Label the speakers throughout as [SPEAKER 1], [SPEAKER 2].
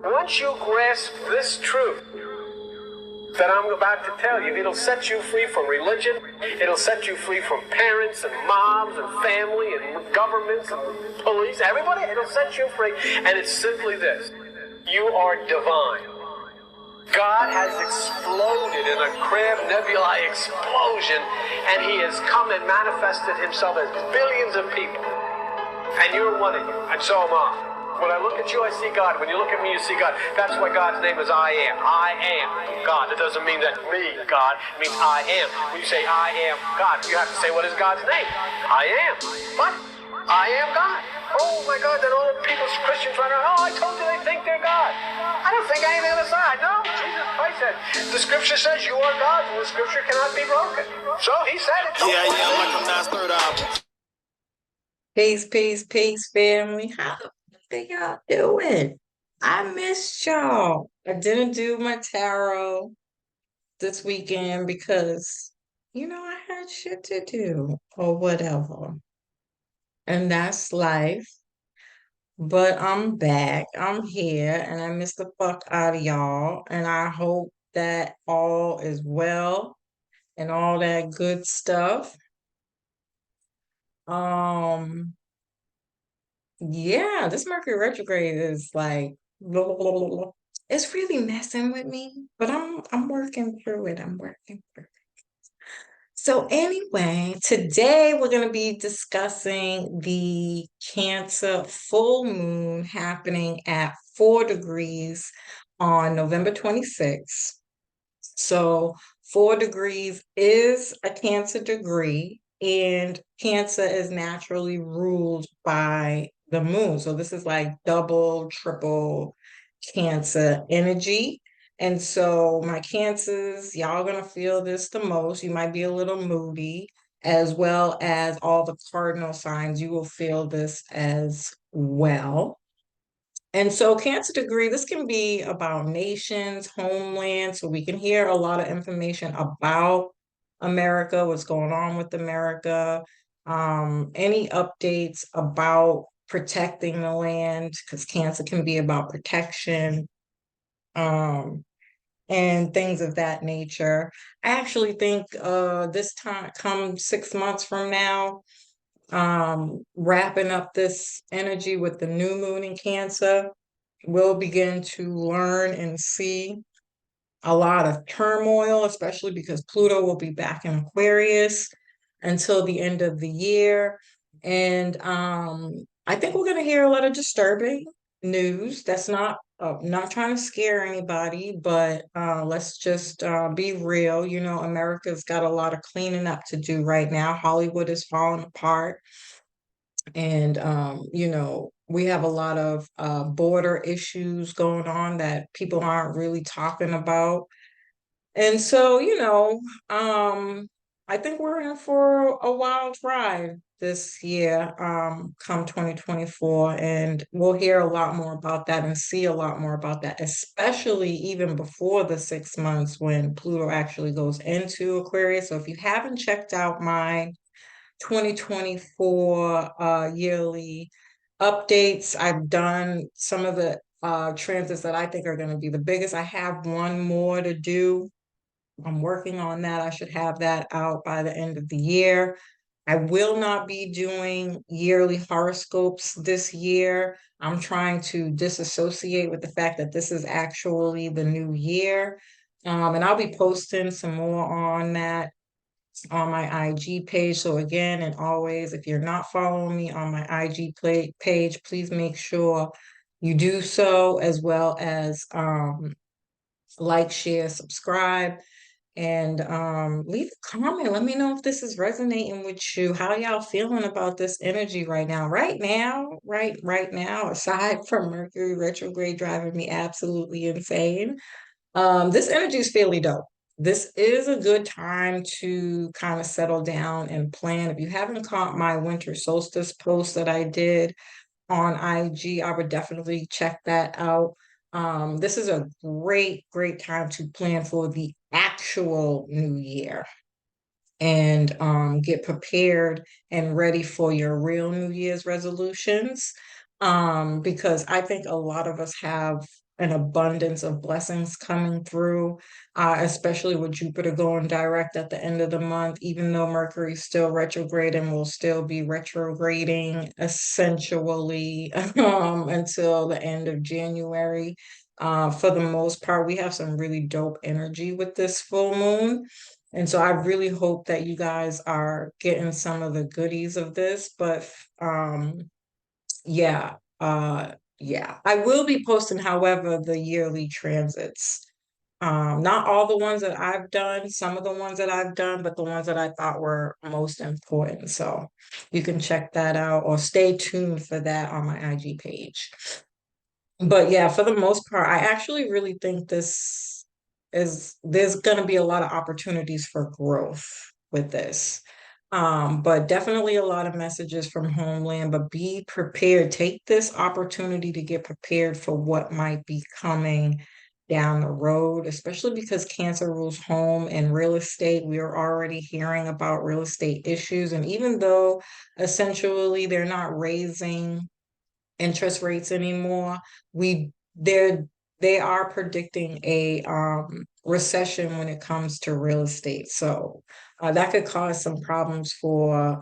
[SPEAKER 1] Once you grasp this truth that I'm about to tell you, it'll set you free from religion. It'll set you free from parents and moms and family and governments and police, everybody. It'll set you free. And it's simply this: you are divine. God has exploded in a Crab Nebulae explosion, and he has come and manifested himself as billions of people. And you're one of you, and so am I. When I look at you, I see God. When you look at me, you see God. That's why God's name is I Am. I am God. It doesn't mean that me, God. It means I am. When you say I am God, you have to say, what is God's name? I am. What? I am God. Oh my God, then all the people, Christians run around, oh, I told you they think they're God. I don't think anything on the side. No, Jesus Christ said, the scripture says you are God, and the scripture cannot be broken. So he said it.
[SPEAKER 2] Yeah, yeah, like I'm not third album.
[SPEAKER 3] Peace, peace, peace, family. How the y'all doing? I missed y'all. I didn't do my tarot this weekend because, I had shit to do or whatever. And that's life. But I'm back. I'm here and I missed the fuck out of y'all. And I hope that all is well and all that good stuff. Um, Yeah, this Mercury retrograde is like blah, blah, blah, blah, blah. It's really messing with me, but I'm working through it. I'm working through it. So anyway, today we're going to be discussing the Cancer full moon happening at 4 degrees on November 26th. So 4 degrees is a Cancer degree, and Cancer is naturally ruled by the moon. So this is like double, triple Cancer energy. And so my Cancers, y'all gonna feel this the most. You might be a little moody, as well as all the cardinal signs. You will feel this as well. And so, Cancer degree, this can be about nations, homeland, so we can hear a lot of information about America, what's going on with America, any updates about protecting the land, because Cancer can be about protection, um, and things of that nature. I actually think this time, come 6 months from now, wrapping up this energy with the new moon in Cancer, we'll begin to learn and see a lot of turmoil, especially because Pluto will be back in Aquarius until the end of the year. And I think we're going to hear a lot of disturbing news. That's not trying to scare anybody, but let's just be real. America's got a lot of cleaning up to do right now. Hollywood is falling apart. And, we have a lot of border issues going on that people aren't really talking about. And so, I think we're in for a wild ride this year, come 2024. And we'll hear a lot more about that and see a lot more about that, especially even before the 6 months when Pluto actually goes into Aquarius. So if you haven't checked out my 2024 yearly updates. I've done some of the transits that I think are going to be the biggest. I have one more to do. I'm working on that. I should have that out by the end of the year. I will not be doing yearly horoscopes this year. I'm trying to disassociate with the fact that this is actually the new year. And I'll be posting some more on that on my IG page. So again, and always, if you're not following me on my IG page, please make sure you do so, as well as like, share, subscribe, and leave a comment. Let me know if this is resonating with you. How y'all feeling about this energy right now? Right now, aside from Mercury retrograde driving me absolutely insane, this energy is fairly dope. This is a good time to kind of settle down and plan. If you haven't caught my winter solstice post that I did on IG, I would definitely check that out. This is a great time to plan for the actual new year and get prepared and ready for your real New Year's resolutions. Because I think a lot of us have an abundance of blessings coming through, especially with Jupiter going direct at the end of the month, even though Mercury's still retrograde and will still be retrograding essentially until the end of January. For the most part, we have some really dope energy with this full moon. And so I really hope that you guys are getting some of the goodies of this. But yeah, yeah. I will be posting, however, the yearly transits. Not all the ones that I've done, some of the ones that I've done, but the ones that I thought were most important. So you can check that out or stay tuned for that on my IG page. But yeah, for the most part, I actually really think there's going to be a lot of opportunities for growth with this. But definitely a lot of messages from homeland, but be prepared. Take this opportunity to get prepared for what might be coming down the road, especially because Cancer rules home and real estate. We are already hearing about real estate issues. And even though essentially they're not raising interest rates anymore. We they're they are predicting a recession when it comes to real estate. So that could cause some problems for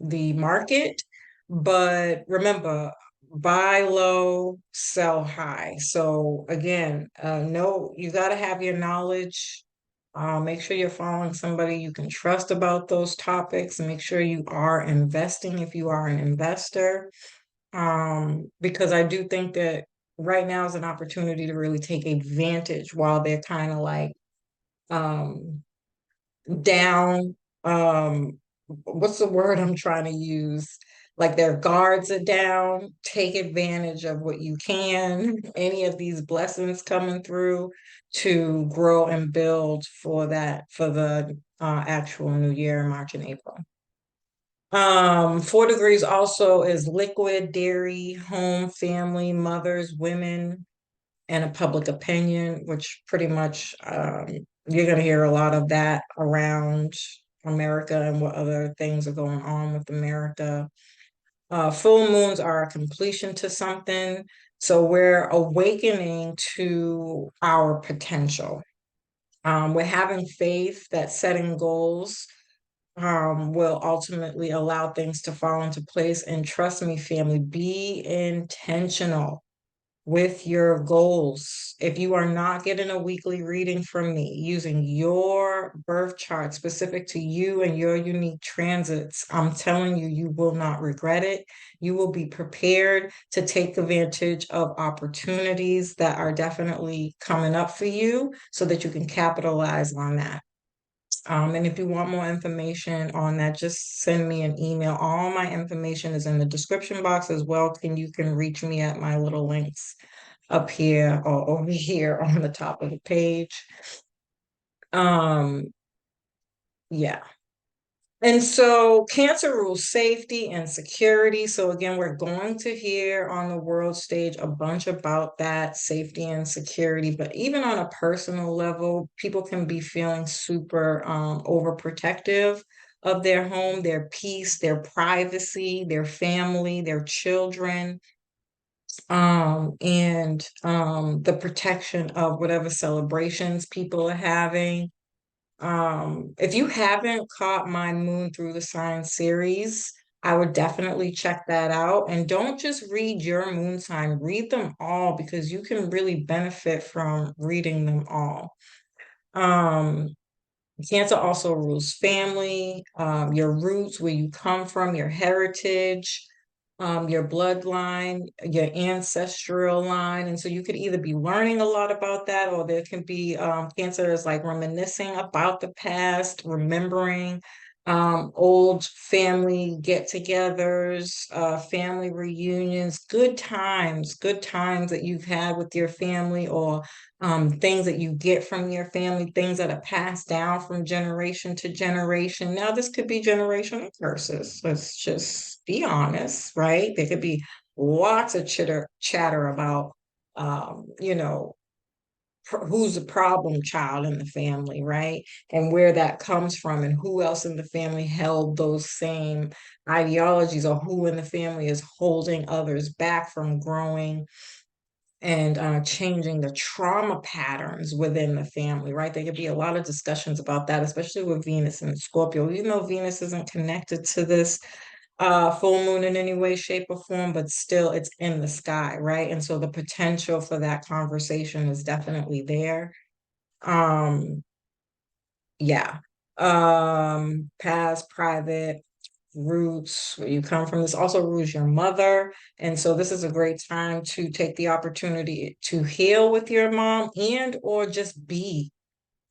[SPEAKER 3] the market. But remember, buy low, sell high. So again, no, you got to have your knowledge. Make sure you're following somebody you can trust about those topics, and make sure you are investing if you are an investor, because I do think that right now is an opportunity to really take advantage while they're kind of like um down, what's the word I'm trying to use? Like their guards are down. Take advantage of what you can, any of these blessings coming through to grow and build for for the actual new year in March and April. 4 degrees also is liquid, dairy, home, family, mothers, women, and a public opinion, which pretty much you're going to hear a lot of that around America and what other things are going on with America. Full moons are a completion to something. So we're awakening to our potential. We're having faith that setting goals will ultimately allow things to fall into place. And trust me, family, be intentional with your goals. If you are not getting a weekly reading from me using your birth chart specific to you and your unique transits, I'm telling you, you will not regret it. You will be prepared to take advantage of opportunities that are definitely coming up for you so that you can capitalize on that. And if you want more information on that, just send me an email. All my information is in the description box as well. You can reach me at my little links up here or over here on the top of the page. Um, yeah. And so Cancer rules safety and security. So again, we're going to hear on the world stage a bunch about that safety and security, but even on a personal level, people can be feeling super overprotective of their home, their peace, their privacy, their family, their children, and the protection of whatever celebrations people are having. If you haven't caught my Moon Through the Signs series, I would definitely check that out. And don't just read your moon sign, read them all because you can really benefit from reading them all. Um, Cancer also rules family, your roots, where you come from, your heritage, your bloodline, your ancestral line. And so you could either be learning a lot about that, or there can be Cancer is like reminiscing about the past, remembering old family get-togethers, family reunions, good times that you've had with your family, or things that you get from your family, things that are passed down from generation to generation. Now, this could be generational curses. Let's just be honest, right? There could be lots of chatter about, you know, who's the problem child in the family, right? And where that comes from, and who else in the family held those same ideologies, or who in the family is holding others back from growing and changing the trauma patterns within the family, right? There could be a lot of discussions about that, especially with Venus and Scorpio. Even though Venus isn't connected to this full moon in any way, shape, or form, but still it's in the sky, right? And so the potential for that conversation is definitely there. Um, yeah. Past, private, roots, where you come from. This also rules your mother. And so this is a great time to take the opportunity to heal with your mom and or just be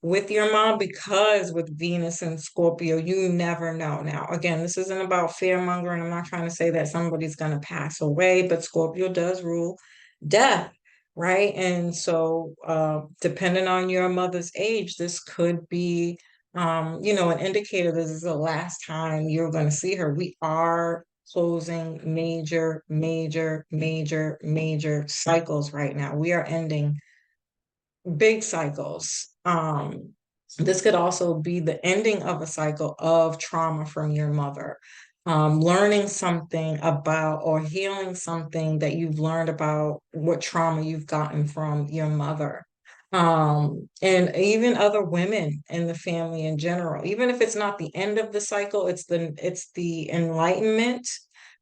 [SPEAKER 3] with your mom, because with Venus and Scorpio, you never know. Now, again, this isn't about fear mongering. I'm not trying to say that somebody's going to pass away, but Scorpio does rule death, right? And so, depending on your mother's age, this could be, an indicator this is the last time you're going to see her. We are closing major, major, major, major cycles right now. We are ending big cycles. This could also be the ending of a cycle of trauma from your mother. Learning something about or healing something that you've learned about what trauma you've gotten from your mother. And even other women in the family in general, even if it's not the end of the cycle, it's the enlightenment,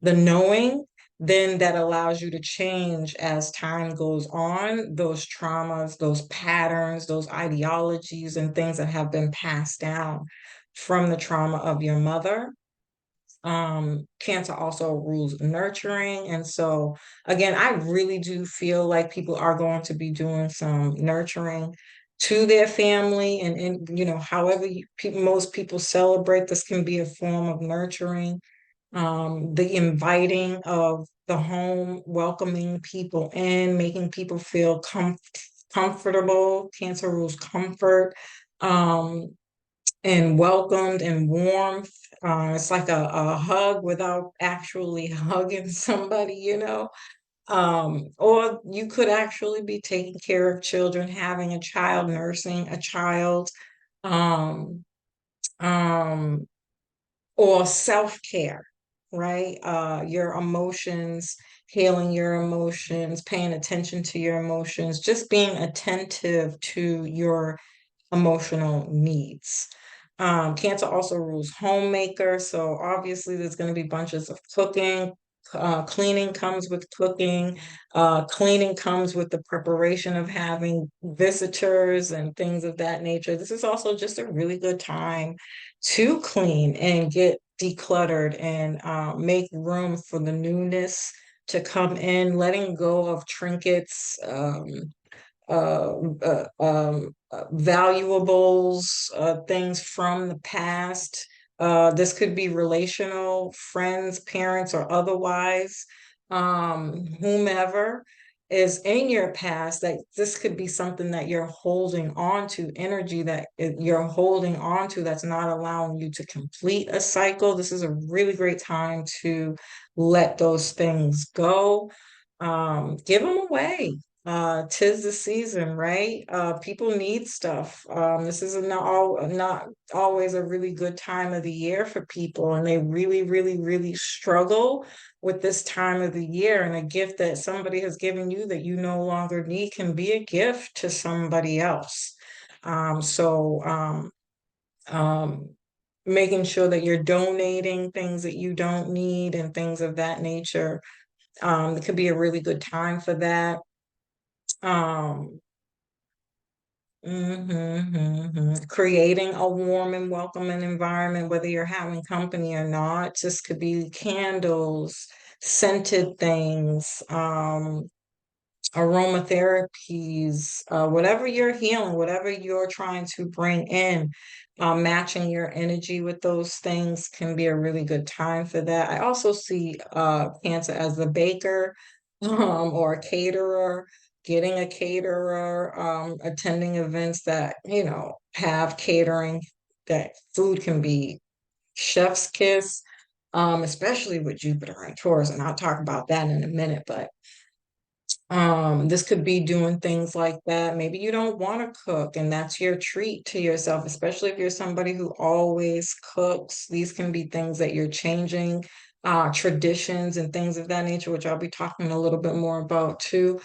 [SPEAKER 3] the knowing, then that allows you to change as time goes on, those traumas, those patterns, those ideologies, and things that have been passed down from the trauma of your mother. Cancer also rules nurturing. And so, again, I really do feel like people are going to be doing some nurturing to their family. And however most people celebrate, this can be a form of nurturing, the inviting of the home, welcoming people in, making people feel comfortable. Cancer rules comfort, um, and welcomed and warmth. It's like a hug without actually hugging somebody. Or you could actually be taking care of children, having a child, nursing a child. Um, um, or self-care, right? Your emotions, healing your emotions, paying attention to your emotions, just being attentive to your emotional needs. Cancer also rules homemaker, so obviously there's going to be bunches of cooking. Cleaning comes with cooking. Cleaning comes with the preparation of having visitors and things of that nature. This is also just a really good time to clean and get decluttered and make room for the newness to come in, letting go of trinkets, valuables, things from the past. This could be relational, friends, parents, or otherwise, whomever is in your past, that this could be something that you're holding on to, energy that you're holding on to that's not allowing you to complete a cycle. This is a really great time to let those things go. Give them away. 'Tis the season, right? People need stuff. This is not always a really good time of the year for people, and they really, really, really struggle with this time of the year. And a gift that somebody has given you that you no longer need can be a gift to somebody else. So making sure that you're donating things that you don't need and things of that nature. It could be a really good time for that. Um, Creating a warm and welcoming environment, whether you're having company or not. This could be candles, scented things, aromatherapies, whatever you're healing, whatever you're trying to bring in, matching your energy with those things can be a really good time for that. I also see Cancer as a baker, or a caterer, getting a caterer, attending events that, have catering, that food can be chef's kiss, especially with Jupiter and Taurus, and I'll talk about that in a minute, but this could be doing things like that. Maybe you don't want to cook, and that's your treat to yourself, especially if you're somebody who always cooks. These can be things that you're changing traditions and things of that nature, which I'll be talking a little bit more about too,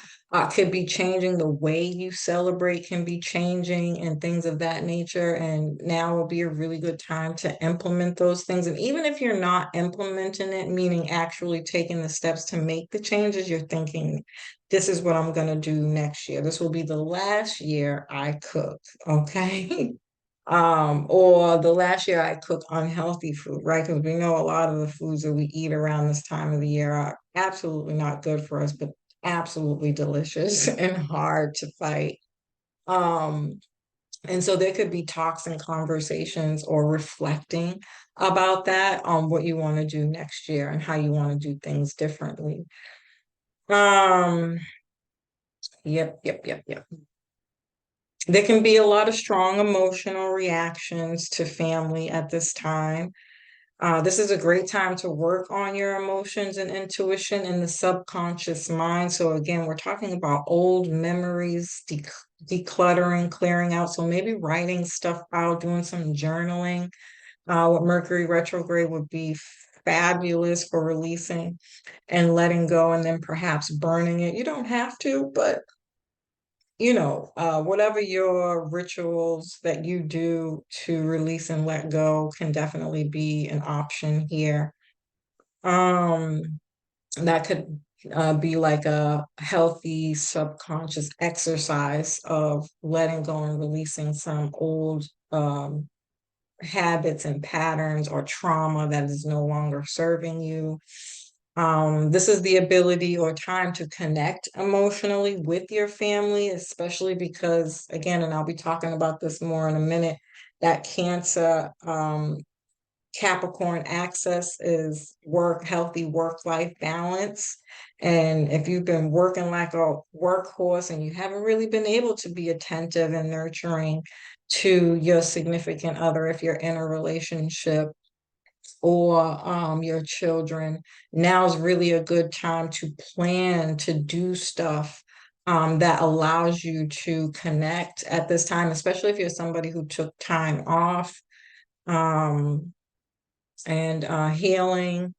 [SPEAKER 3] could be changing. The way you celebrate can be changing and things of that nature. And now will be a really good time to implement those things. And even if you're not implementing it, meaning actually taking the steps to make the changes, you're thinking, this is what I'm going to do next year. This will be the last year I cook. Okay. Or the last year I cooked unhealthy food, right? Because we know a lot of the foods that we eat around this time of the year are absolutely not good for us, but absolutely delicious and hard to fight. Um, and so there could be talks and conversations or reflecting about that on what you want to do next year and how you want to do things differently. Um, yep. There can be a lot of strong emotional reactions to family at this time. This is a great time to work on your emotions and intuition in the subconscious mind. So again, we're talking about old memories, decluttering, clearing out. So maybe writing stuff out, doing some journaling. With Mercury retrograde would be fabulous for releasing and letting go, and then perhaps burning it. You don't have to, but whatever your rituals that you do to release and let go can definitely be an option here. Um, that could be like a healthy subconscious exercise of letting go and releasing some old habits and patterns or trauma that is no longer serving you. This is the ability or time to connect emotionally with your family, especially because, again, and I'll be talking about this more in a minute, that Cancer Capricorn axis is healthy work-life balance. And if you've been working like a workhorse and you haven't really been able to be attentive and nurturing to your significant other, if you're in a relationship, or your children, now is really a good time to plan to do stuff that allows you to connect at this time, especially if you're somebody who took time off, um, and healing,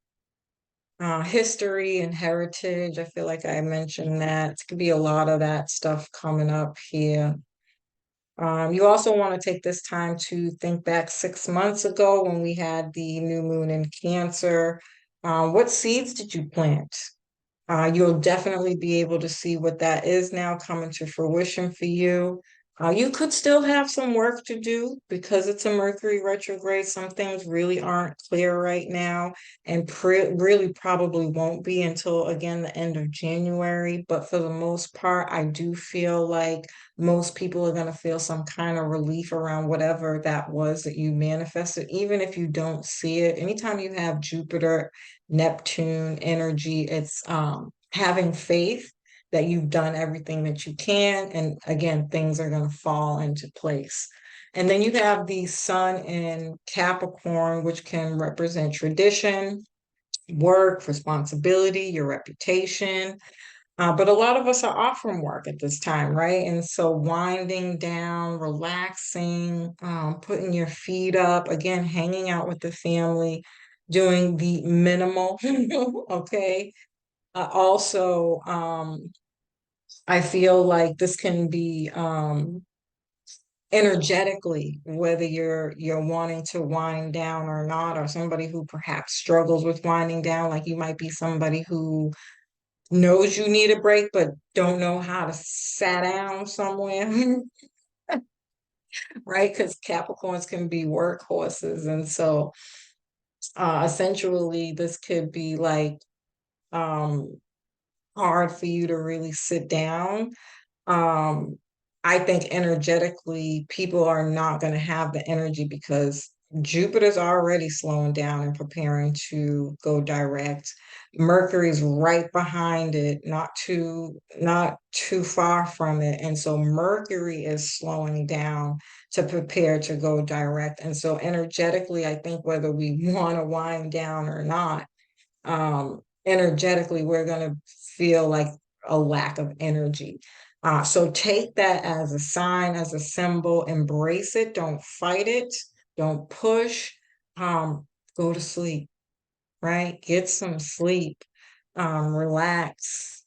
[SPEAKER 3] history and heritage. I feel like I mentioned that. It could be a lot of that stuff coming up here. You also want to take this time to think back 6 months ago when we had the new moon in Cancer. What seeds did you plant? You'll definitely be able to see what that is now coming to fruition for you. You could still have some work to do because it's a Mercury retrograde. Some things really aren't clear right now and really probably won't be until, again, the end of January. But for the most part, I do feel like most people are going to feel some kind of relief around whatever that was that you manifested, even if you don't see it. Anytime you have Jupiter, Neptune energy, it's having faith that you've done everything that you can. And again, things are going to fall into place. And then you have the Sun in Capricorn, which can represent tradition, work, responsibility, your reputation. But a lot of us are off from work at this time, right? And so winding down, relaxing, putting your feet up, again, hanging out with the family, doing the minimal, okay? Also, I feel like this can be energetically, whether you're wanting to wind down or not, or somebody who perhaps struggles with winding down, like you might be somebody who knows you need a break but don't know how to sit down somewhere. Right? Because Capricorns can be workhorses, and so essentially this could be like um hard for you to really sit down. um I think energetically people are not going to have the energy because Jupiter's already slowing down and preparing to go direct. Mercury's right behind it, not too far from it. And so Mercury is slowing down to prepare to go direct. And so energetically, I think whether we want to wind down or not, energetically, we're going to feel like a lack of energy. So take that as a sign, as a symbol, embrace it, don't fight it, don't push, go to sleep, right? Get some sleep, relax.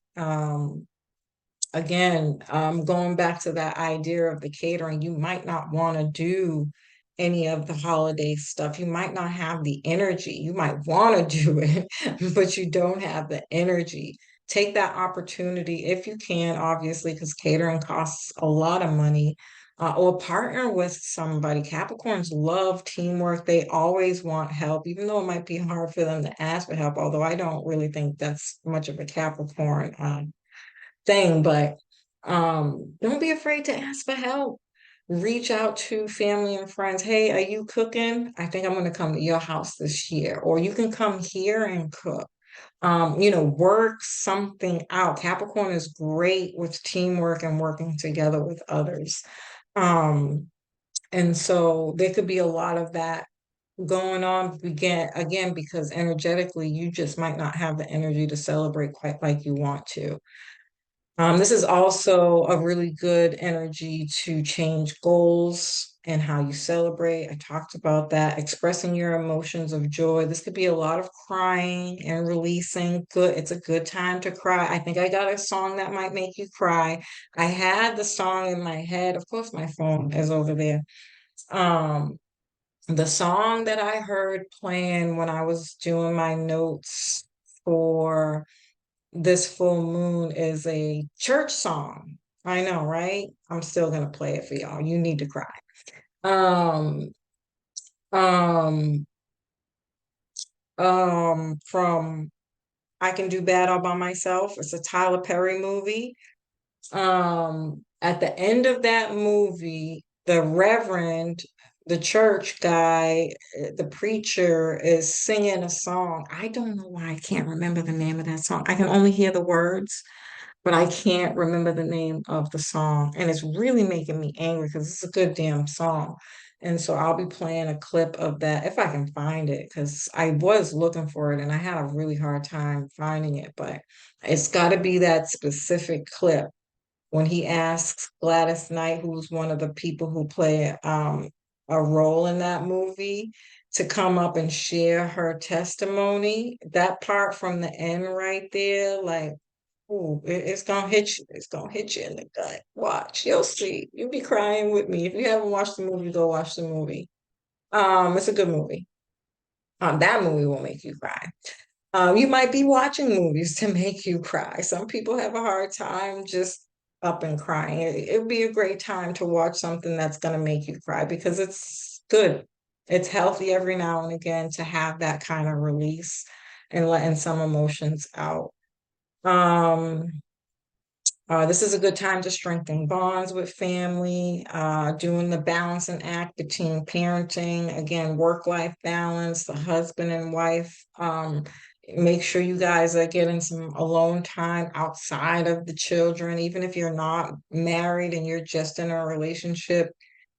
[SPEAKER 3] Again, going back to that idea of the catering, you might not want to do any of the holiday stuff. You might not have the energy. You might want to do it, but you don't have the energy. Take that opportunity if you can, obviously, because catering costs a lot of money. Or partner with somebody. Capricorns love teamwork. They always want help, even though it might be hard for them to ask for help. Although I don't really think that's much of a Capricorn thing, but don't be afraid to ask for help. Reach out to family and friends. Hey, are you cooking? I think I'm going to come to your house this year, or you can come here and cook. Work something out. Capricorn is great with teamwork and working together with others. Um, and so there could be a lot of that going on again because energetically you just might not have the energy to celebrate quite like you want to. This is also a really good energy to change goals and how you celebrate. I talked about that, expressing your emotions of joy. This could be a lot of crying and releasing. Good, it's a good time to cry. I think I got a song that might make you cry. I had the song in my head. Of course, my phone is over there. Um, the song that I heard playing when I was doing my notes for this full moon is a church song. I know, right? I'm still gonna play it for y'all. You need to cry. Um, um, from I Can Do Bad All by Myself. It's a Tyler Perry movie. At the end of that movie, the reverend, the church guy, the preacher is singing a song. I don't know why I can't remember the name of that song. I can only hear the words, but I can't remember the name of the song. And it's really making me angry because it's a good damn song. And so I'll be playing a clip of that if I can find it, because I was looking for it and I had a really hard time finding it, but it's got to be that specific clip when he asks Gladys Knight, who's one of the people who play a role in that movie, to come up and share her testimony. That part from the end right there, like, ooh, it's gonna hit you. It's gonna hit you in the gut. Watch, you'll see. You'll be crying with me. If you haven't watched the movie, go watch the movie. It's a good movie. That movie will make you cry. You might be watching movies to make you cry. Some people have a hard time just up and crying. It'd be a great time to watch something that's going to make you cry because it's good. It's healthy every now and again to have that kind of release and letting some emotions out. Um, this is a good time to strengthen bonds with family, doing the balancing act between parenting, again, work-life balance, the husband and wife. Make sure you guys are getting some alone time outside of the children, even if you're not married and you're just in a relationship.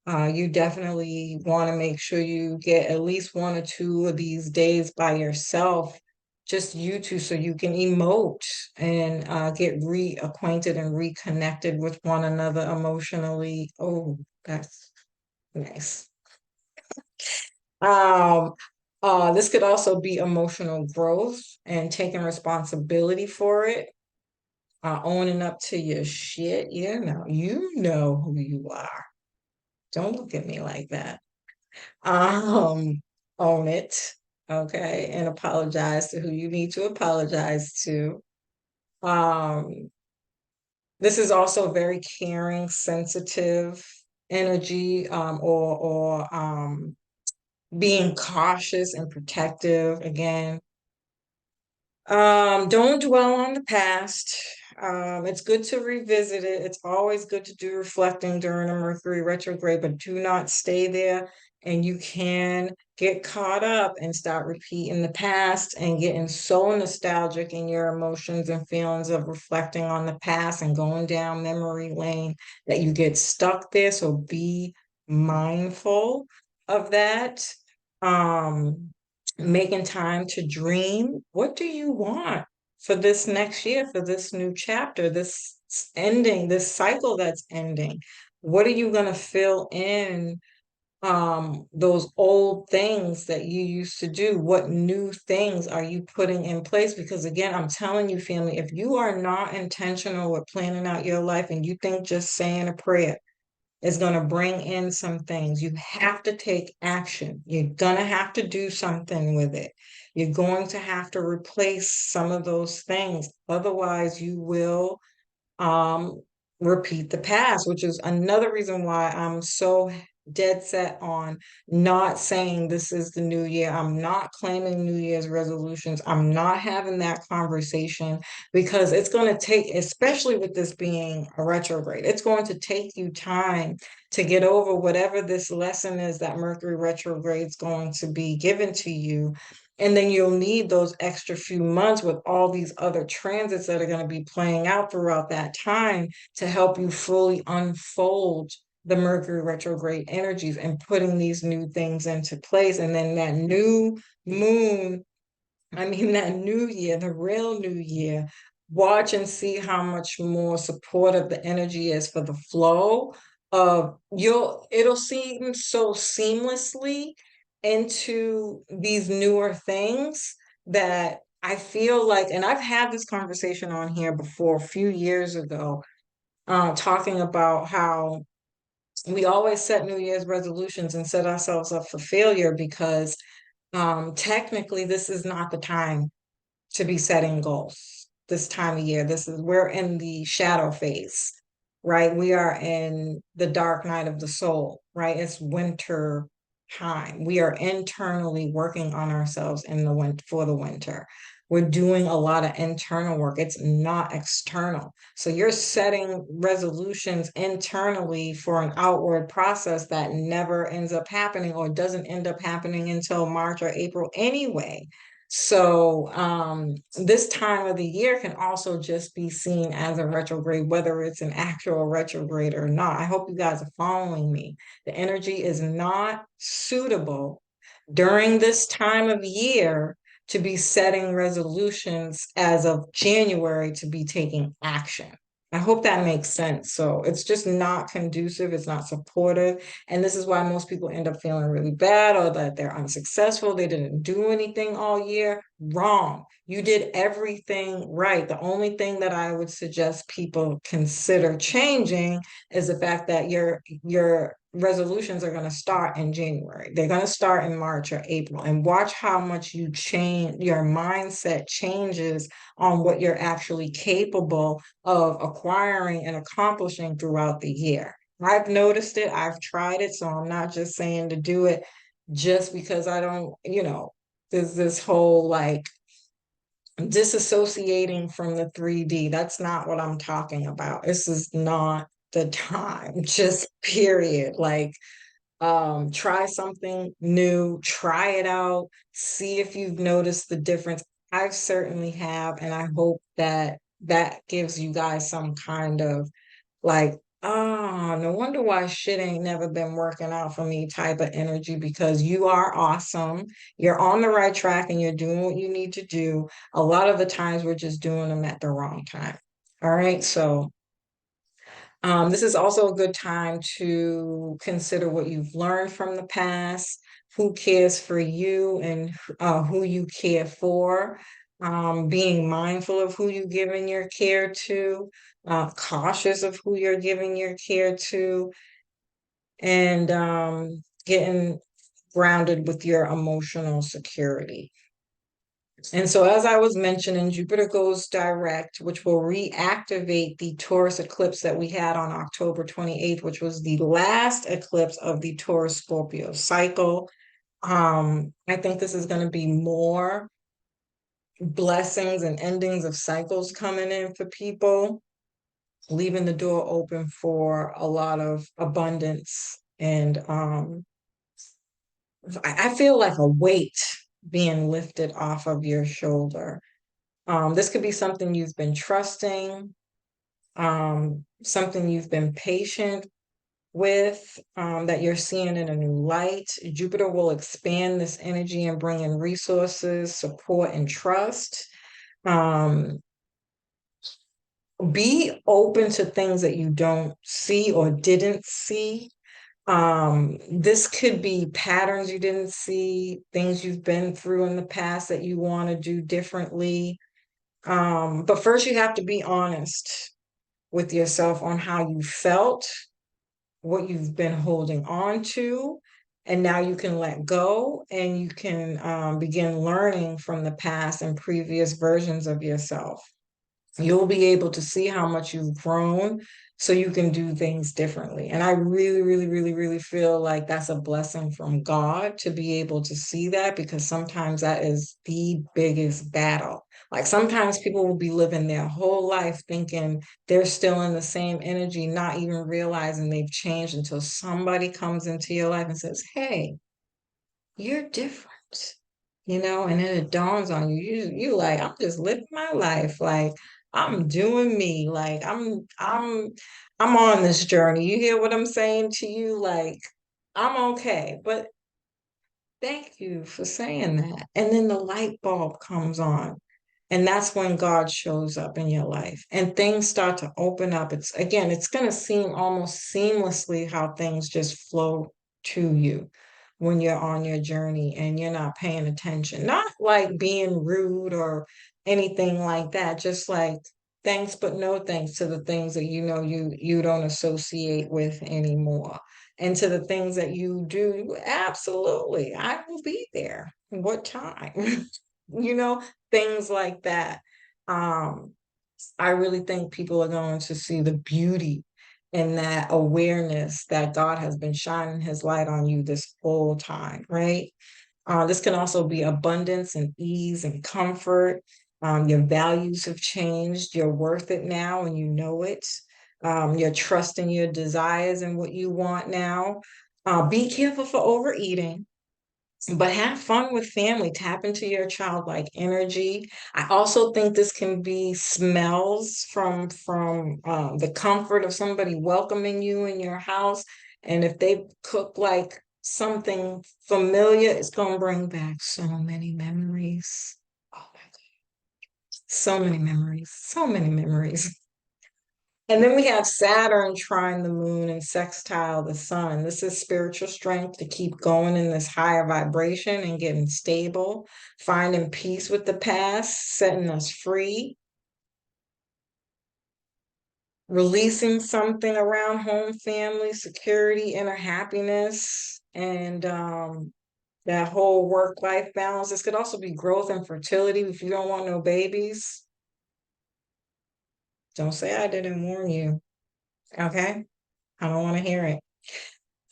[SPEAKER 3] You definitely want to make sure you get at least 1 or 2 of these days by yourself, just you two, so you can emote and get reacquainted and reconnected with one another emotionally. Oh, that's nice. Um, this could also be emotional growth and taking responsibility for it, owning up to your shit. You know who you are. Don't look at me like that. Um, Own it, okay, and apologize to who you need to apologize to. Um, this is also very caring, sensitive energy, or being cautious and protective again. Don't dwell on the past. It's good to revisit it. It's always good to do reflecting during a Mercury retrograde, but do not stay there. And you can get caught up and start repeating the past and getting so nostalgic in your emotions and feelings of reflecting on the past and going down memory lane that you get stuck there. So be mindful of that. Um, Making time to dream. What do you want for this next year, for this new chapter, this ending, this cycle that's ending? What are you going to fill in those old things that you used to do. What new things are you putting in place? Because again, I'm telling you, family, if you are not intentional with planning out your life and you think just saying a prayer is going to bring in some things, you have to take action. You're going to have to do something with it. You're going to have to replace some of those things. Otherwise, you will um, repeat the past, which is another reason why I'm so dead set on not saying this is the new year. I'm not claiming New Year's resolutions. I'm not having that conversation because it's going to take, especially with this being a retrograde, it's going to take you time to get over whatever this lesson is that Mercury retrograde is going to be given to you. And then you'll need those extra few months with all these other transits that are going to be playing out throughout that time to help you fully unfold the Mercury retrograde energies and putting these new things into place. And then that new moon, I mean, that new year, the real new year, watch and see how much more supportive the energy is for the flow of it'll seem so seamlessly into these newer things that I feel like, and I've had this conversation on here before a few years ago, talking about how we always set New Year's resolutions and set ourselves up for failure because technically this is not the time to be setting goals this time of year. We're in the shadow phase, right? We are in the dark night of the soul, right? It's winter time. We are internally working on ourselves in the winter for the winter. We're doing a lot of internal work. It's not external. So you're setting resolutions internally for an outward process that never ends up happening or doesn't end up happening until March or April anyway. So this time of the year can also just be seen as a retrograde, whether it's an actual retrograde or not. I hope you guys are following me. The energy is not suitable during this time of year to be setting resolutions as of January to be taking action. I hope that makes sense. So it's just not conducive, it's not supportive. And this is why most people end up feeling really bad or that they're unsuccessful. They didn't do anything all year. Wrong. You did everything right. The only thing that I would suggest people consider changing is the fact that your resolutions are going to start in January. They're going to start in March or April, and watch how much you change, your mindset changes on what you're actually capable of acquiring and accomplishing throughout the year. I've noticed it, I've tried it, so I'm not just saying to do it just because I don't, there's this whole like disassociating from the 3D. That's not what I'm talking about. This is not the time, just period. Like, try something new, try it out, see if you've noticed the difference. I certainly have, and I hope that that gives you guys some kind of like, oh, no wonder why shit ain't never been working out for me type of energy, because you are awesome. You're on the right track and you're doing what you need to do. A lot of the times we're just doing them at the wrong time. All right. So this is also a good time to consider what you've learned from the past, who cares for you, and who you care for. Being mindful of who you're giving your care to, cautious of who you're giving your care to, and getting grounded with your emotional security. And so, as I was mentioning, Jupiter goes direct, which will reactivate the Taurus eclipse that we had on October 28th, which was the last eclipse of the Taurus Scorpio cycle. I think this is going to be more blessings and endings of cycles coming in for people, leaving the door open for a lot of abundance. And I feel like a weight being lifted off of your shoulder. This could be something you've been trusting, something you've been patient with, that you're seeing in a new light. Jupiter will expand this energy and bring in resources, support, and trust. Be open to things that you don't see or didn't see. This could be patterns you didn't see, things you've been through in the past that you want to do differently. But first you have to be honest with yourself on how you felt, what you've been holding on to, and now you can let go and you can begin learning from the past and previous versions of yourself. You'll be able to see how much you've grown so you can do things differently. And I really, really, really, really feel like that's a blessing from God to be able to see that, because sometimes that is the biggest battle. Like sometimes people will be living their whole life thinking they're still in the same energy, not even realizing they've changed until somebody comes into your life and says, hey, you're different. And then it dawns on you, you like, I'm just living my life. Like I'm doing me. Like I'm on this journey. You hear what I'm saying to you? Like I'm okay. But thank you for saying that. And then the light bulb comes on. And that's when God shows up in your life and things start to open up. It's going to seem almost seamlessly how things just flow to you when you're on your journey and you're not paying attention. Not like being rude or anything like that, just like thanks, but no thanks to the things that you don't associate with anymore. And to the things that you do, absolutely, I will be there. What time? you know, things like that. Um, I really think people are going to see the beauty in that awareness that God has been shining his light on you this whole time, right? This can also be abundance and ease and comfort. Your values have changed. You're worth it now and you know it. You're trusting your desires and what you want now. Be careful for overeating, but have fun with family. Tap into your childlike energy. I also think this can be smells from the comfort of somebody welcoming you in your house. And if they cook like something familiar, it's going to bring back so many memories. Oh my God, so many memories, so many memories. And then we have Saturn trine the moon and sextile the sun. This is spiritual strength to keep going in this higher vibration and getting stable, finding peace with the past, setting us free, releasing something around home, family, security, inner happiness, and that whole work-life balance. This could also be growth and fertility. If you don't want no babies, don't say I didn't warn you. Okay? I don't want to hear it.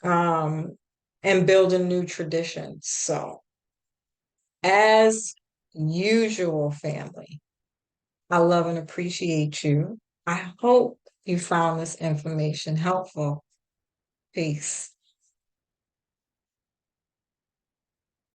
[SPEAKER 3] And building new traditions. So, as usual, family, I love and appreciate you. I hope you found this information helpful. Peace.